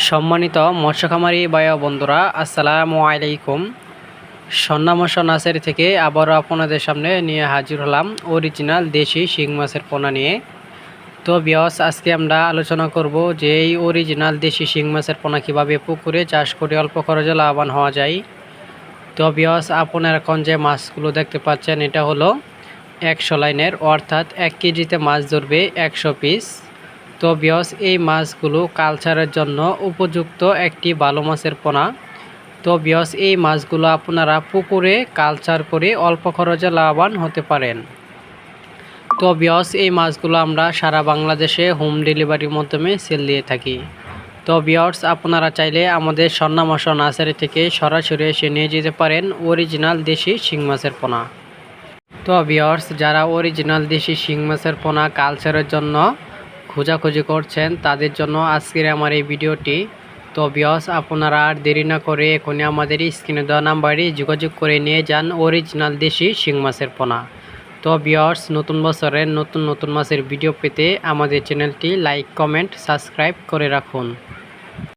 সম্মানিত মৎস্য খামারি ভাই ও বন্ধুরা, আসসালামু আলাইকুম। সন্না মৎস্য নার্সারি থেকে আবারও আপনাদের সামনে নিয়ে হাজির হলাম অরিজিনাল দেশি শিং মাছের পোনা নিয়ে। তো ভিউয়ার্স, আজকে আমরা আলোচনা করব যে এই অরিজিনাল দেশি শিং মাছের পোনা কীভাবে পুকুরে চাষ করে অল্প খরচে লাভবান হওয়া যায়। তো ভিউয়ার্স, আপনারা এখন যে মাছগুলো দেখতে পাচ্ছেন এটা হলো 100 লাইনের, অর্থাৎ 1 কেজিতে মাছ ধরবে 100 পিস। তো ভিউয়ার্স, এই মাছগুলো কালচারের জন্য উপযুক্ত একটি ভালো মাছের পোনা। তো ভিউয়ার্স, এই মাছগুলো আপনারা পুকুরে কালচার করে অল্প খরচে লাভবান হতে পারেন। তো ভিউয়ার্স, এই মাছগুলো আমরা সারা বাংলাদেশে হোম ডেলিভারির মাধ্যমে সেল দিয়ে থাকি। তো ভিউয়ার্স, আপনারা চাইলে আমাদের সন্না মৎস্য নার্সারি থেকে সরাসরি এসে নিয়ে যেতে পারেন অরিজিনাল দেশি শিং মাছের পোনা। তো ভিউয়ার্স, যারা অরিজিনাল দেশি শিং মাছের পোনা কালচারের জন্য খোঁজাখুঁজি করছেন তাদের জন্য আজকের আমার এই ভিডিওটি। তো ভিউয়ার্স, আপনারা আর দেরি না করে এখনই আমাদের স্ক্রিনে দেওয়া নাম্বারে যোগাযোগ করে নিয়ে যান অরিজিনাল দেশি শিং মাছের পোনা। তো ভিউয়ার্স, নতুন বছরের নতুন নতুন মাছের ভিডিও পেতে আমাদের চ্যানেলটি লাইক, কমেন্ট, সাবস্ক্রাইব করে রাখুন।